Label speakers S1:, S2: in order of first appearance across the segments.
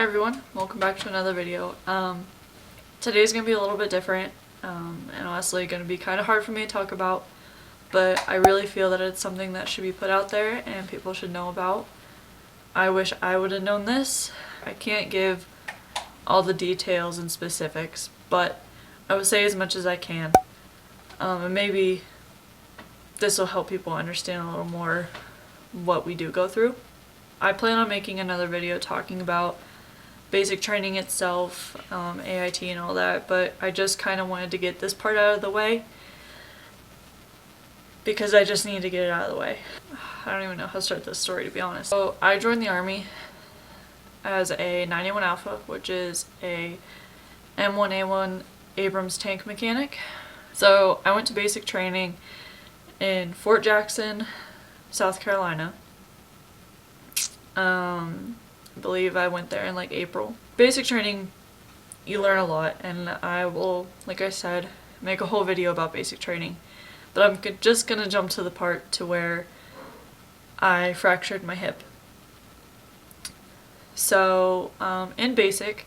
S1: everyone, welcome back to another video. Today's gonna be a little bit different, and honestly gonna be kind of hard for me to talk about, but I really feel that it's something that should be put out there and people should know about. I wish I would have known this. I can't give all the details and specifics, but I would say as much as I can, and maybe this will help people understand a little more what we do go through. I plan on making another video talking about basic training itself, AIT and all that, but I just kind of wanted to get this part out of the way because I just need to get it out of the way. I don't even know how to start this story, to be honest. So I joined the Army as a 91 Alpha, which is a M1A1 Abrams tank mechanic. So I went to basic training in Fort Jackson, South Carolina. I believe I went there in like April. Basic training, you learn a lot, and I will, like I said, make a whole video about basic training. But I'm just gonna jump to the part to where I fractured my hip. So, in basic,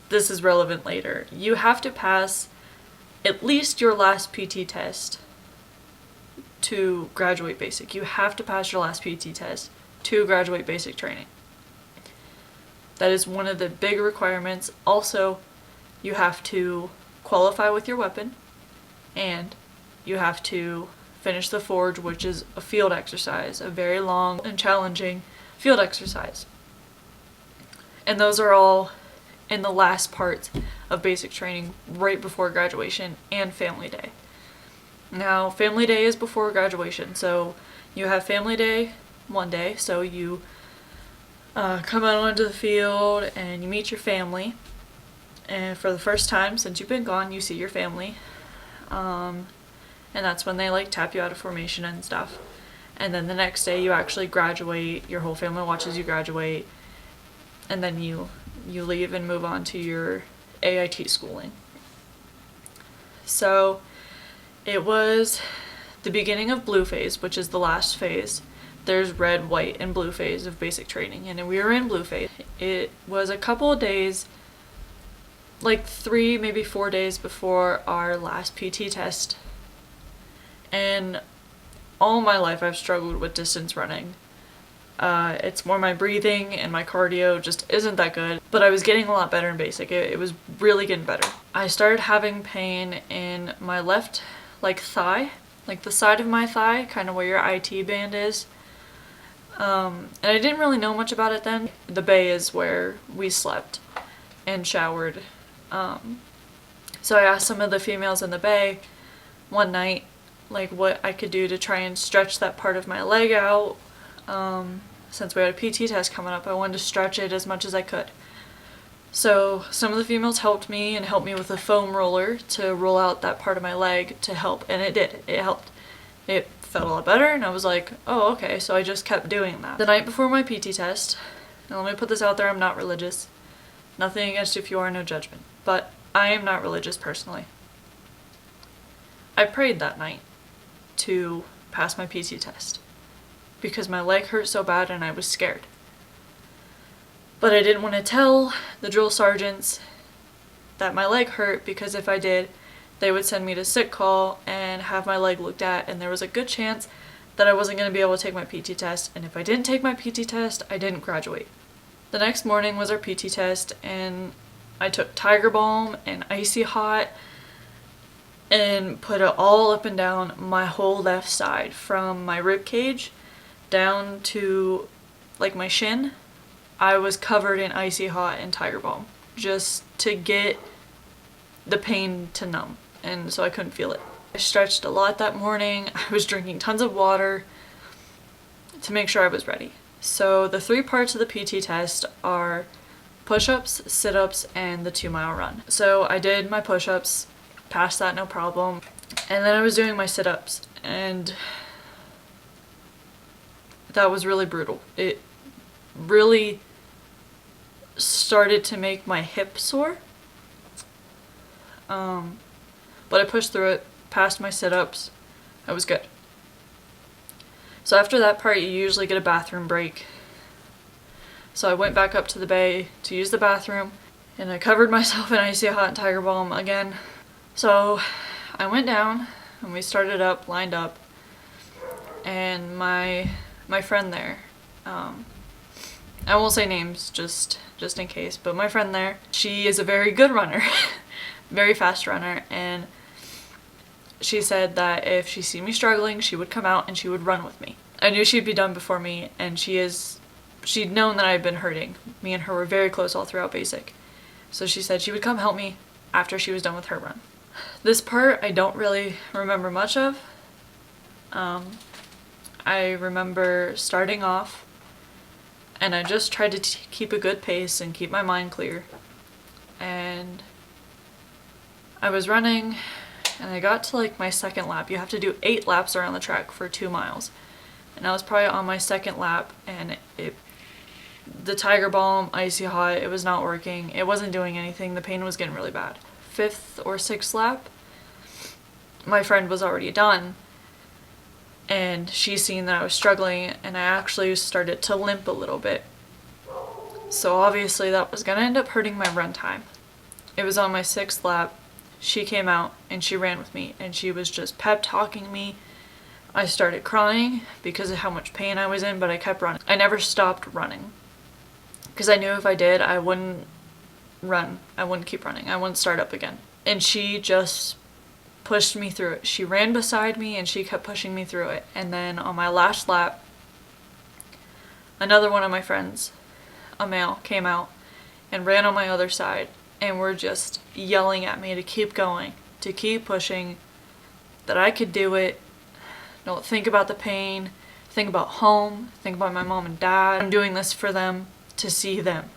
S1: this is relevant later. You have to pass at least your last PT test to graduate basic. You have to pass your last PT test to graduate basic training. That is one of the big requirements. Also, you have to qualify with your weapon, and you have to finish the forge, which is a field exercise, a very long and challenging field exercise. And those are all in the last part of basic training, right before graduation and family day. Now, family day is before graduation, so you have family day one day, so you come out onto the field and you meet your family, and for the first time since you've been gone, you see your family, and that's when they like tap you out of formation and stuff. And then the next day you actually graduate, your whole family watches you graduate, and then you leave and move on to your AIT schooling. So it was the beginning of blue phase, which is the last phase. There's red, white, and blue phase of basic training, and we were in blue phase. It was a couple of days, like 3, maybe 4 days before our last PT test. And all my life I've struggled with distance running. It's more my breathing and my cardio just isn't that good, but I was getting a lot better in basic. It was really getting better. I started having pain in my left, like thigh, like the side of my thigh, kind of where your IT band is. And I didn't really know much about it then. The bay is where we slept and showered. So I asked some of the females in the bay one night, like what I could do to try and stretch that part of my leg out. Since we had a PT test coming up, I wanted to stretch it as much as I could. So some of the females helped me and helped me with a foam roller to roll out that part of my leg to help, and it did. It helped. It felt a lot better, and I was like, oh, okay, so I just kept doing that. The night before my PT test, and let me put this out there, I'm not religious. Nothing against you if you are, no judgment. But I am not religious personally. I prayed that night to pass my PT test because my leg hurt so bad and I was scared. But I didn't want to tell the drill sergeants that my leg hurt, because if I did, they would send me to sick call and have my leg looked at, and there was a good chance that I wasn't going to be able to take my PT test, and if I didn't take my PT test, I didn't graduate. The next morning was our PT test, and I took Tiger Balm and Icy Hot and put it all up and down my whole left side, from my rib cage down to like my shin. I was covered in Icy Hot and Tiger Balm just to get the pain to numb, and so I couldn't feel it. I stretched a lot that morning. I was drinking tons of water to make sure I was ready. So the 3 parts of the PT test are push-ups, sit-ups, and the 2-mile run. So I did my push-ups, passed that no problem, and then I was doing my sit-ups, and that was really brutal. It really started to make my hip sore. But I pushed through it, passed my sit-ups, I was good. So after that part, you usually get a bathroom break So I went back up to the bay to use the bathroom, and I covered myself in icy hot and Tiger Balm again. So I went down, and we started up, lined up, and my friend there, I won't say names just in case, but my friend there, she is a very good runner, very fast runner, and she said that if she see me struggling, she would come out and she would run with me. I knew she'd be done before me, and she'd known that I had been hurting. Me and her were very close all throughout basic. So she said she would come help me after she was done with her run. This part I don't really remember much of. I remember starting off, and I just tried to keep a good pace and keep my mind clear. And I was running, and I got to like my second lap. You have to do 8 laps around the track for 2 miles. And I was probably on my second lap, and the Tiger Balm, icy hot, it was not working. It wasn't doing anything. The pain was getting really bad. 5th or 6th lap, my friend was already done, and she seen that I was struggling, and I actually started to limp a little bit. So obviously that was gonna end up hurting my run time. It was on my 6th lap. She came out and she ran with me, and she was just pep talking me. I started crying because of how much pain I was in, but I kept running. I never stopped running because I knew if I did, I wouldn't run. I wouldn't keep running. I wouldn't start up again. And she just pushed me through it. She ran beside me and she kept pushing me through it. And then on my last lap, another one of my friends, a male, came out and ran on my other side and were just yelling at me to keep going, to keep pushing, that I could do it. Don't think about the pain. Think about home. Think about my mom and dad. I'm doing this for them, to see them.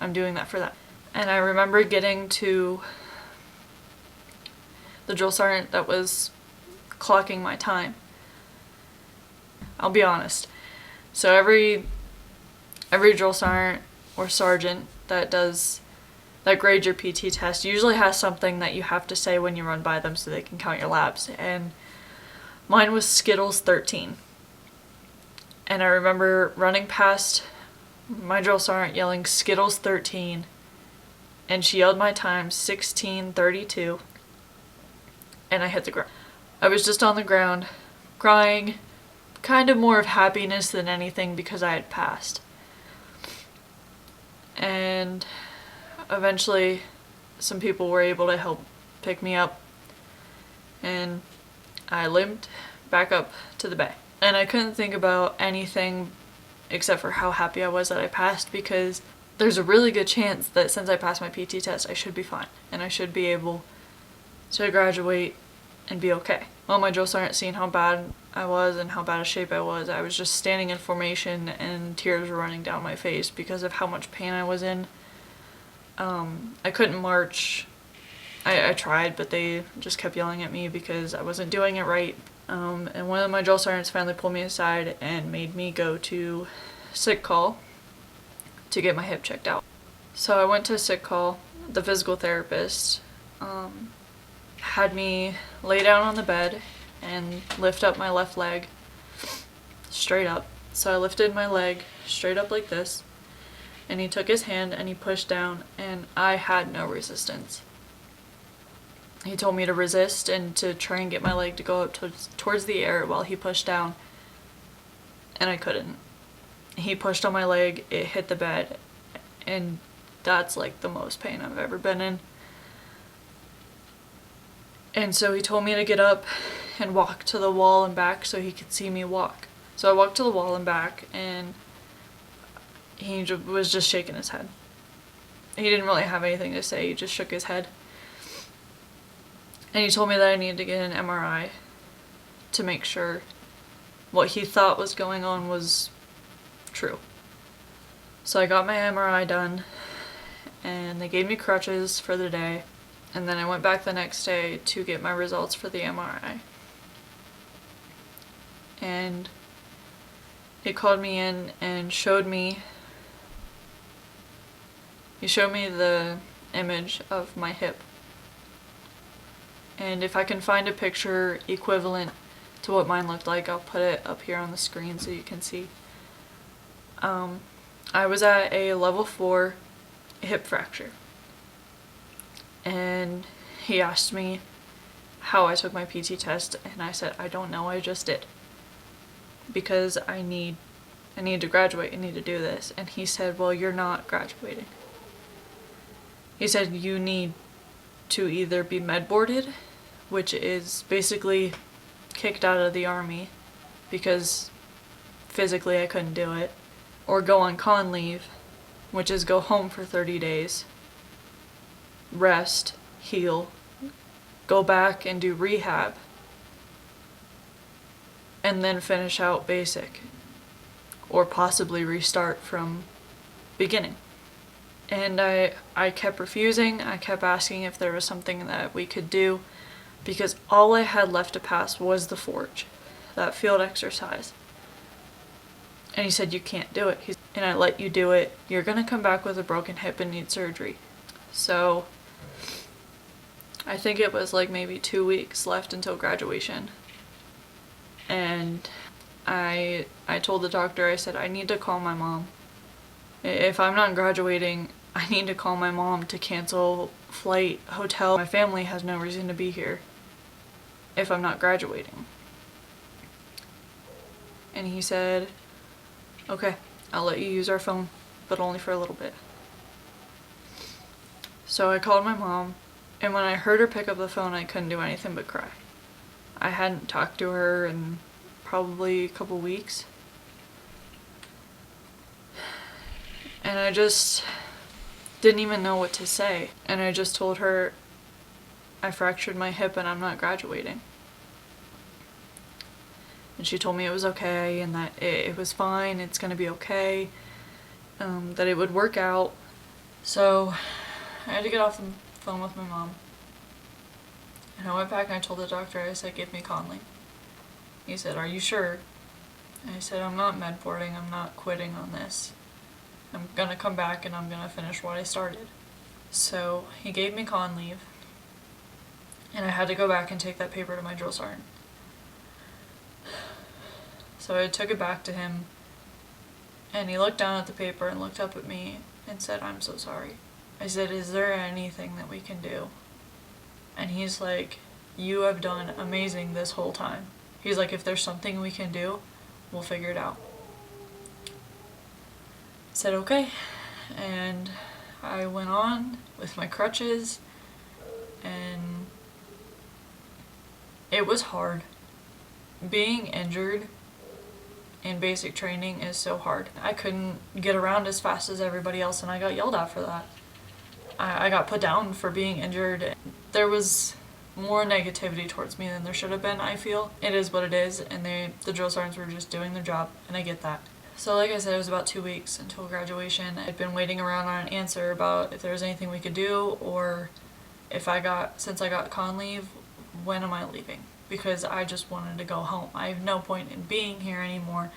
S1: I'm doing that for them. And I remember getting to the drill sergeant that was clocking my time. I'll be honest. So every drill sergeant or sergeant that grades your PT test usually has something that you have to say when you run by them so they can count your laps. And mine was Skittles 13. And I remember running past my drill sergeant yelling Skittles 13, and she yelled my time 16:32, and I hit the ground. I was just on the ground, crying, kind of more of happiness than anything because I had passed. And eventually some people were able to help pick me up, and I limped back up to the bay. And I couldn't think about anything except for how happy I was that I passed, because there's a really good chance that since I passed my PT test, I should be fine. And I should be able to graduate and be okay. Well, my drill sergeant seeing how bad I was and how bad a shape I was just standing in formation and tears were running down my face because of how much pain I was in. I couldn't march. I tried, but they just kept yelling at me because I wasn't doing it right. And one of my drill sergeants finally pulled me aside and made me go to sick call to get my hip checked out. So I went to sick call. The physical therapist had me lay down on the bed and lift up my left leg straight up. So I lifted my leg straight up like this, and he took his hand and he pushed down, and I had no resistance. He told me to resist and to try and get my leg to go up towards the air while he pushed down, and I couldn't. He pushed on my leg, it hit the bed, and that's like the most pain I've ever been in. And so he told me to get up and walk to the wall and back so he could see me walk. So I walked to the wall and back, and he was just shaking his head. He didn't really have anything to say, he just shook his head. And he told me that I needed to get an MRI to make sure what he thought was going on was true. So I got my MRI done, and they gave me crutches for the day, and then I went back the next day to get my results for the MRI. And he called me in and showed me the image of my hip. And if I can find a picture equivalent to what mine looked like, I'll put it up here on the screen so you can see. I was at a level 4 hip fracture. And he asked me how I took my PT test, and I said, I don't know, I just did. Because I need to graduate, I need to do this. And he said, well, you're not graduating. He said, you need to either be med boarded, which is basically kicked out of the army because physically I couldn't do it, or go on con leave, which is go home for 30 days, rest, heal, go back and do rehab, and then finish out basic, or possibly restart from beginning. And I kept refusing. I kept asking if there was something that we could do, because all I had left to pass was the forge, that field exercise. And he said, you can't do it. And I let you do it. You're gonna come back with a broken hip and need surgery. So I think it was like maybe 2 weeks left until graduation. And I told the doctor, I said, I need to call my mom. If I'm not graduating, I need to call my mom to cancel flight, hotel. My family has no reason to be here if I'm not graduating. And he said, okay, I'll let you use our phone, but only for a little bit. So I called my mom, and when I heard her pick up the phone, I couldn't do anything but cry. I hadn't talked to her in probably a couple weeks. And I just didn't even know what to say. And I just told her I fractured my hip and I'm not graduating. And she told me it was okay and that it was fine, it's gonna be okay, that it would work out. So I had to get off the phone with my mom. And I went back and I told the doctor, I said, give me Conley. He said, are you sure? And I said, I'm not med boarding, I'm not quitting on this. I'm gonna come back and I'm gonna finish what I started. So he gave me con leave, and I had to go back and take that paper to my drill sergeant. So I took it back to him, and he looked down at the paper and looked up at me and said, I'm so sorry. I said, is there anything that we can do? And he's like, you have done amazing this whole time. He's like, if there's something we can do, we'll figure it out. I said okay, and I went on with my crutches, and it was hard. Being injured in basic training is so hard. I couldn't get around as fast as everybody else, and I got yelled at for that. I got put down for being injured. There was more negativity towards me than there should have been, I feel. It is what it is, and the drill sergeants were just doing their job, and I get that. So like I said, it was about 2 weeks until graduation. I'd been waiting around on an answer about if there was anything we could do, or since I got con leave, when am I leaving? Because I just wanted to go home. I have no point in being here anymore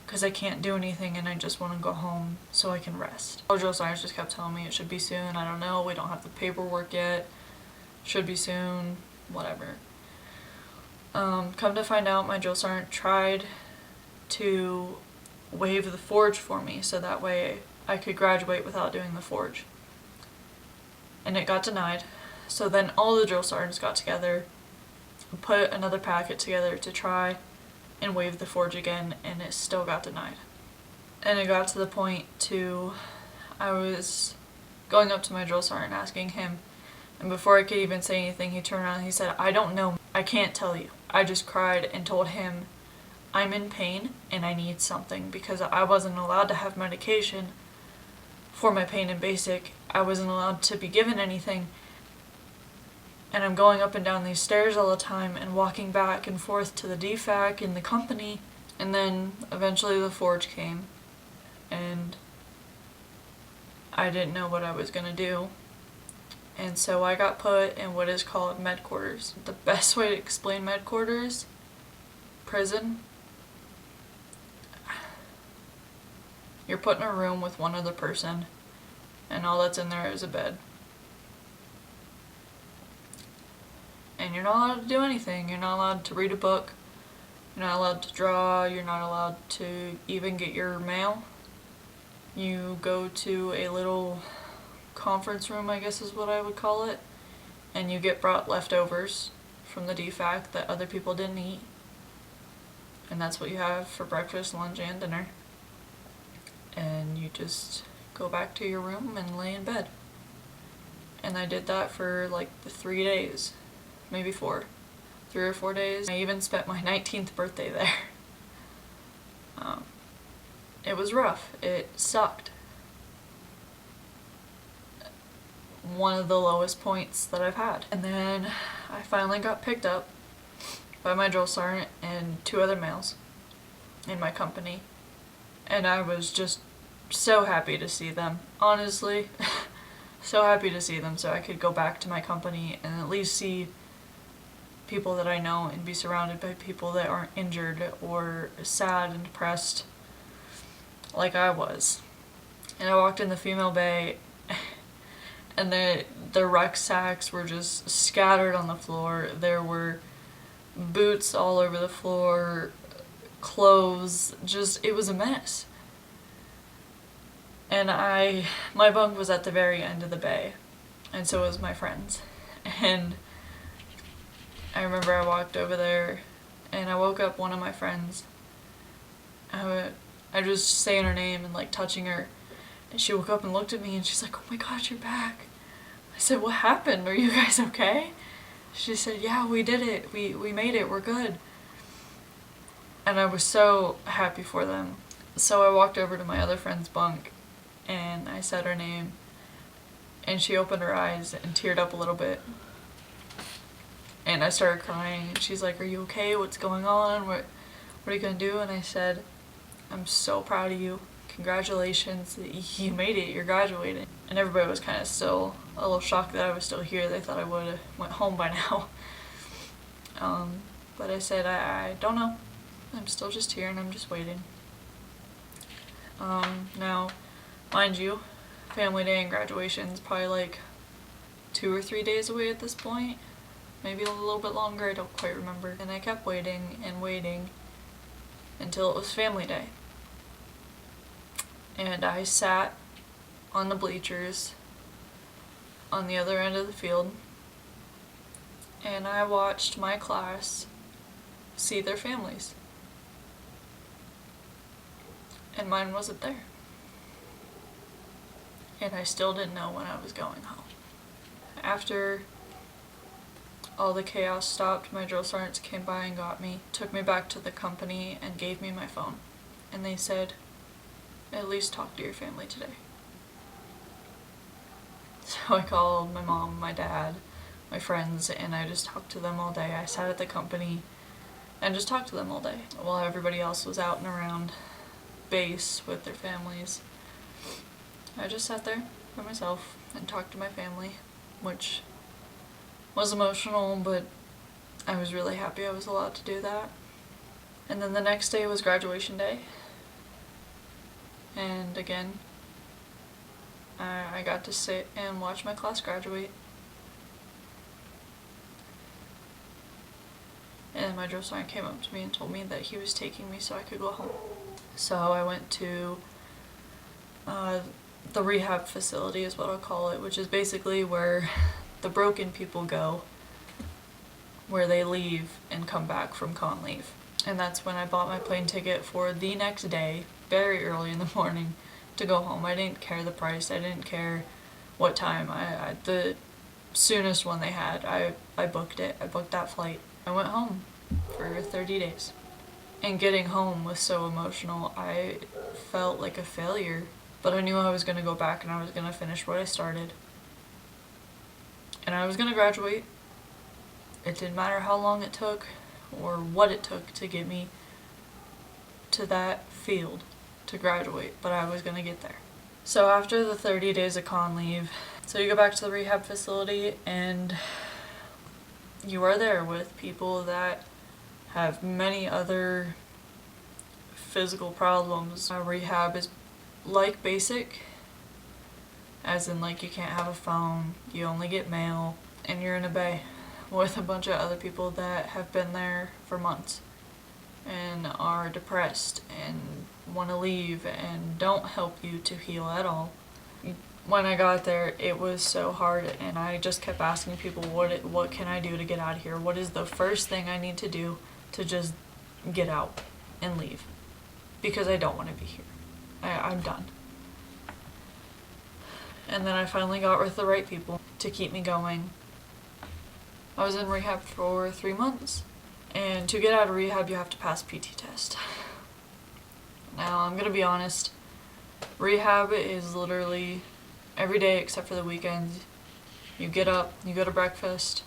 S1: because I can't do anything and I just want to go home so I can rest. The drill sergeant just kept telling me it should be soon. I don't know, we don't have the paperwork yet. Should be soon, whatever. Come to find out, my drill sergeant tried to waive the forge for me so that way I could graduate without doing the forge. And it got denied. So then all the drill sergeants got together, put another packet together to try and waive the forge again, and it still got denied. And it got to the point I was going up to my drill sergeant asking him, and before I could even say anything, he turned around and he said, I don't know, I can't tell you. I just cried and told him I'm in pain and I need something because I wasn't allowed to have medication for my pain in basic. I wasn't allowed to be given anything. And I'm going up and down these stairs all the time and walking back and forth to the DFAC in the company. And then eventually the forge came and I didn't know what I was going to do. And so I got put in what is called med quarters. The best way to explain med quarters, prison. You're put in a room with one other person and all that's in there is a bed. And you're not allowed to do anything. You're not allowed to read a book. You're not allowed to draw. You're not allowed to even get your mail. You go to a little conference room, I guess is what I would call it, and you get brought leftovers from the DFAC that other people didn't eat. And that's what you have for breakfast, lunch, and dinner. And you just go back to your room and lay in bed. And I did that for like the 3 days, maybe 4. 3 or 4 days. I even spent my 19th birthday there. It was rough. It sucked. One of the lowest points that I've had. And then I finally got picked up by my drill sergeant and 2 other males in my company. And I was just so happy to see them. Honestly, so happy to see them so I could go back to my company and at least see people that I know and be surrounded by people that aren't injured or sad and depressed like I was. And I walked in the female bay and the rucksacks were just scattered on the floor. There were boots all over the floor, clothes, just, it was a mess. And my bunk was at the very end of the bay, and so was my friend's. And I remember I walked over there and I woke up one of my friends. I was saying her name and like touching her, and she woke up and looked at me and she's like, "Oh my God, you're back." I said, "What happened? Are you guys okay?" She said, "Yeah, we did it. We made it. We're good." And I was so happy for them. So I walked over to my other friend's bunk and I said her name, and she opened her eyes and teared up a little bit. And I started crying and she's like, "Are you okay? What's going on? What are you gonna do?" And I said, "I'm so proud of you. Congratulations. You made it. You're graduating." And everybody was kind of still a little shocked that I was still here. They thought I would have went home by now. But I said, I don't know. I'm still just here and I'm just waiting. Now, mind you, family day and graduation is probably like 2 or 3 days away at this point. Maybe a little bit longer, I don't quite remember. And I kept waiting and waiting until it was family day. And I sat on the bleachers on the other end of the field, and I watched my class see their families. And mine wasn't there. And I still didn't know when I was going home. After all the chaos stopped, my drill sergeants came by and got me, took me back to the company and gave me my phone. And they said, "At least talk to your family today." So I called my mom, my dad, my friends, and I just talked to them all day. I sat at the company and just talked to them all day while everybody else was out and around base with their families. I just sat there by myself and talked to my family, which was emotional, but I was really happy I was allowed to do that. And then the next day was graduation day. And again, I got to sit and watch my class graduate. And my drill sergeant came up to me and told me that he was taking me so I could go home. So I went to the rehab facility is what I'll call it, which is basically where the broken people go, where they leave and come back from con leave. And that's when I bought my plane ticket for the next day, very early in the morning, to go home. I didn't care the price, I didn't care what time. The soonest one they had, I booked it. I booked that flight. I went home for 30 days. And getting home was so emotional. I felt like a failure, but I knew I was going to go back and I was going to finish what I started. And I was going to graduate. It didn't matter how long it took or what it took to get me to that field to graduate, but I was going to get there. So after the 30 days of con leave, so you go back to the rehab facility and you are there with people that have many other physical problems. Rehab is like basic, as in like you can't have a phone, you only get mail, and you're in a bay with a bunch of other people that have been there for months. and are depressed and want to leave and don't help you to heal at all. When I got there, it was so hard, and I just kept asking people, what can I do to get out of here? What is the first thing I need to do to just get out and leave? Because I don't want to be here. I'm done. And then I finally got with the right people to keep me going. I was in rehab for 3 months, and to get out of rehab, you have to pass a PT test. Now, I'm gonna be honest, rehab is literally every day except for the weekends. You get up, you go to breakfast,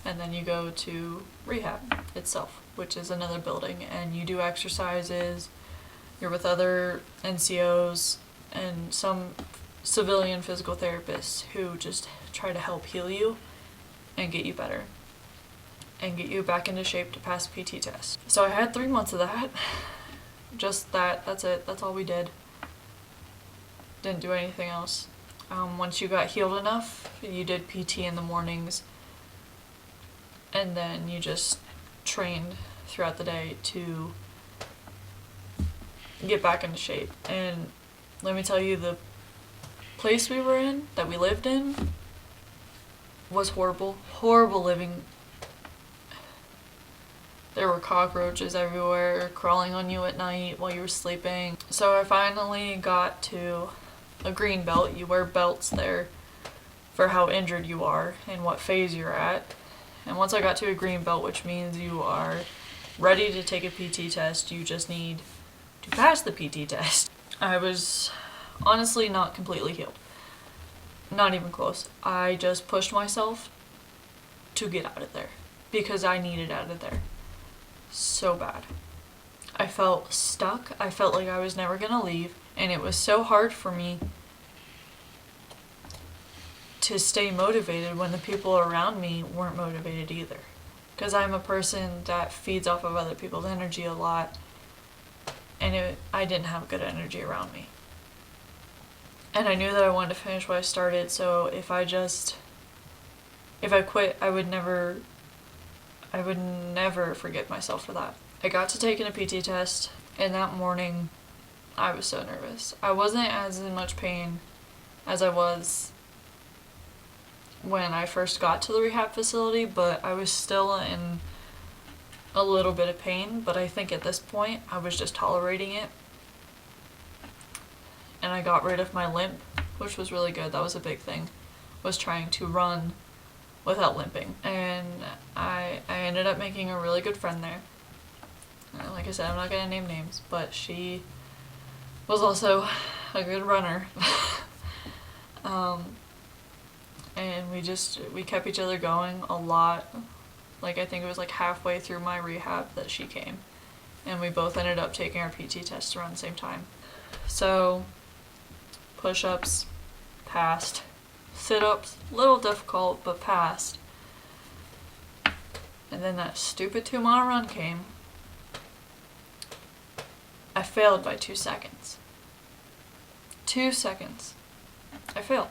S1: and then you go to rehab itself, which is another building, and you do exercises. You're with other NCOs and some civilian physical therapists who just try to help heal you and get you better and get you back into shape to pass a PT test. So I had 3 months of that. Just that. That's it. That's all we did. Didn't do anything else. Once you got healed enough, you did PT in the mornings, and then you just trained throughout the day to get back into shape. And let me tell you, the place we were in, that we lived in, was horrible. Horrible living. There were cockroaches everywhere crawling on you at night while you were sleeping. So I finally got to a green belt. You wear belts there for how injured you are and what phase you're at. And once I got to a green belt, which means you are ready to take a PT test, you just need to pass the PT test. I was honestly not completely healed. Not even close. I just pushed myself to get out of there because I needed out of there so bad. I felt stuck. I felt like I was never gonna leave, and it was so hard for me to stay motivated when the people around me weren't motivated either. Because I'm a person that feeds off of other people's energy a lot, and I didn't have good energy around me. And I knew that I wanted to finish what I started, so if I quit, I would never forgive myself for that. I got to taking a PT test, and that morning, I was so nervous. I wasn't as in much pain as I was when I first got to the rehab facility, but I was still in a little bit of pain, but I think at this point, I was just tolerating it. And I got rid of my limp, which was really good. That was a big thing, was trying to run without limping. And I ended up making a really good friend there. Like I said, I'm not going to name names, but she was also a good runner. And we kept each other going a lot. Like, I think it was like halfway through my rehab that she came. And we both ended up taking our PT tests around the same time. So, push-ups, passed. Sit-ups, little difficult, but passed. And then that stupid 2-mile run came. I failed by 2 seconds. 2 seconds. I failed.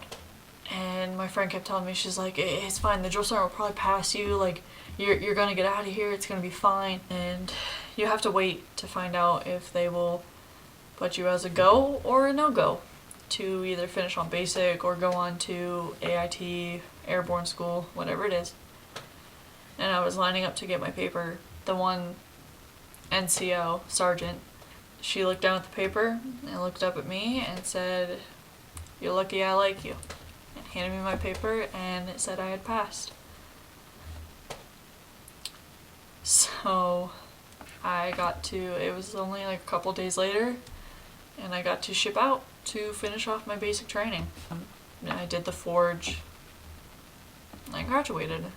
S1: And my friend kept telling me, she's like, it's fine, the drill sergeant will probably pass you, like, you're gonna get out of here, it's gonna be fine. And you have to wait to find out if they will put you as a go or a no-go to either finish on basic or go on to AIT, airborne school, whatever it is. And I was lining up to get my paper. The one NCO, sergeant, she looked down at the paper and looked up at me and said, "You're lucky I like you." And handed me my paper, and it said I had passed. So it was only like a couple days later, and I got to ship out to finish off my basic training. I did the forge. I graduated.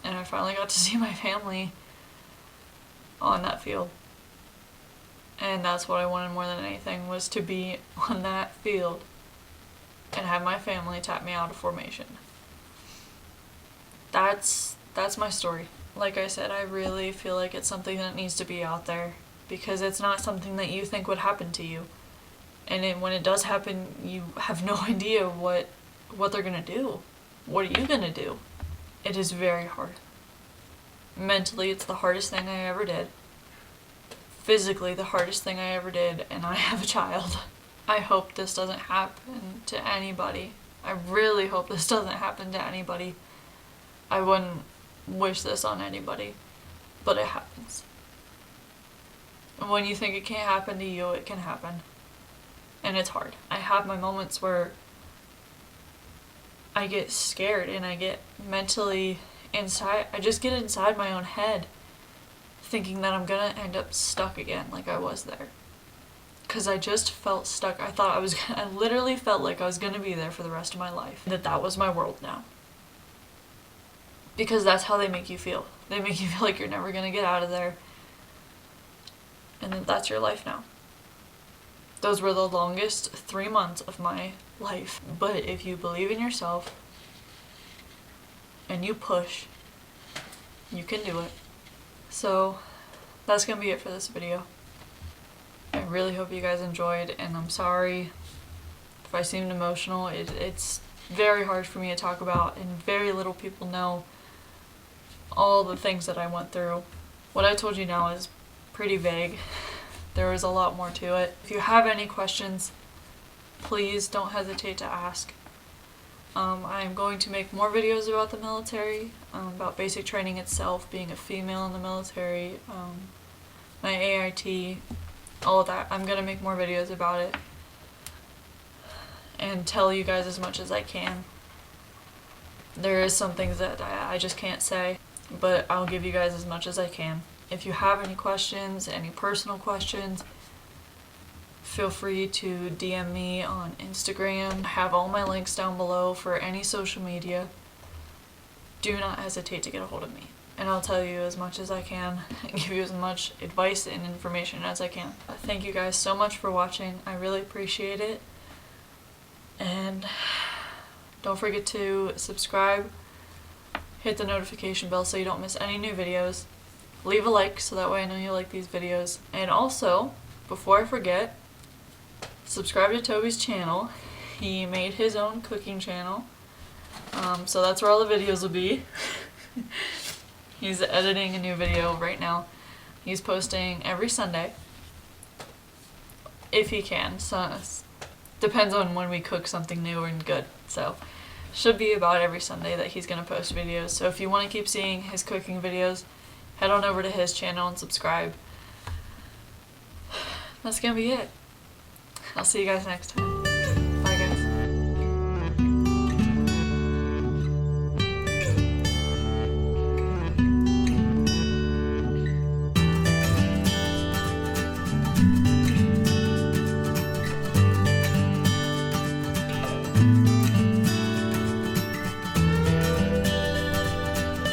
S1: And I finally got to see my family on that field. And that's what I wanted more than anything, was to be on that field and have my family tap me out of formation. That's my story. Like I said, I really feel like it's something that needs to be out there, because it's not something that you think would happen to you. And when it does happen, you have no idea what they're gonna do. What are you gonna do? It is very hard. Mentally, it's the hardest thing I ever did. physically the hardest thing I ever did, and I have a child. I hope this doesn't happen to anybody. I really hope this doesn't happen to anybody. I wouldn't wish this on anybody, but it happens. And when you think it can't happen to you, it can happen. And it's hard. I have my moments where I get scared and I get mentally inside, I just get inside my own head thinking that I'm gonna end up stuck again like I was there. Because I just felt stuck. I literally felt like I was gonna be there for the rest of my life. That was my world now. Because that's how they make you feel. They make you feel like you're never gonna get out of there. And that's your life now. Those were the longest 3 months of my life. But if you believe in yourself and you push, you can do it. So that's gonna be it for this video. I really hope you guys enjoyed, and I'm sorry if I seemed emotional. It's very hard for me to talk about, and very little people know all the things that I went through. What I told you now is pretty vague. There was a lot more to it. If you have any questions, please don't hesitate to ask. I'm going to make more videos about the military, about basic training itself, being a female in the military, my AIT, all of that. I'm going to make more videos about it and tell you guys as much as I can. There is some things that I just can't say, but I'll give you guys as much as I can. If you have any questions, any personal questions, feel free to DM me on Instagram. I have all my links down below for any social media. Do not hesitate to get a hold of me, and I'll tell you as much as I can and give you as much advice and information as I can. Thank you guys so much for watching. I really appreciate it. And don't forget to subscribe, hit the notification bell so you don't miss any new videos. Leave a like so that way I know you like these videos. And also, before I forget, subscribe to Toby's channel. He made his own cooking channel. So that's where all the videos will be. He's editing a new video right now. He's posting every Sunday. If he can. So depends on when we cook something new and good. So should be about every Sunday that he's going to post videos. So if you want to keep seeing his cooking videos, head on over to his channel and subscribe. That's going to be it. I'll see you guys next time.